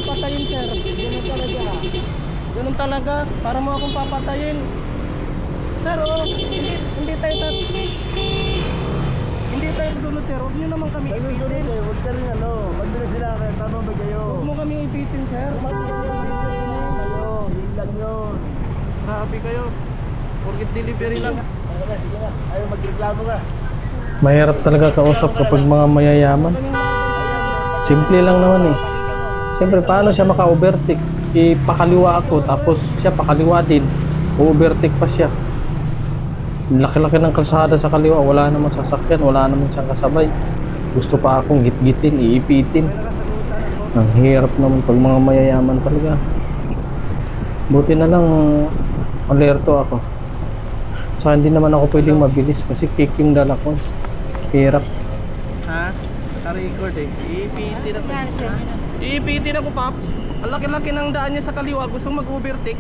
papatayin, sir. Ganun talaga. Ganun talaga. Para mo akong papatayin. Sir, oh, hindi tayo hindi tayo sunod, sir. Huwag nyo naman kami Sunod ipitin. eh, huwag ka rin ano. Mabilis sila kayo, tama ba kayo? Huwag mo kami ipitin, sir. Kayo, yun lang yun. Grabe kayo. Forget delivery lang. Ano na, sige na. Ayaw magreklamo ka. Mahirap talaga kausap kapag mga mayayaman. Simple lang naman eh. Siyempre, paano siya maka-overtake? Ipakaliwa ako, tapos siya pakaliwa din. O-overtake pa siya. Laki-laki ng kalsada sa kaliwa, wala namang sasakyan, wala namang siyang kasabay. Gusto pa akong git-gitin, iipitin. Ang hirap naman pag mga mayayaman talaga. Buti na lang alerto ako. Saka hindi naman ako pwedeng mabilis kasi kick yung dala ko. Hirap. Ha? Naka-record eh. Iipitin ako. Iipitin ako, Paps. Ang laki-laki ng daan niya sa kaliwa. Gustong mag-overtake.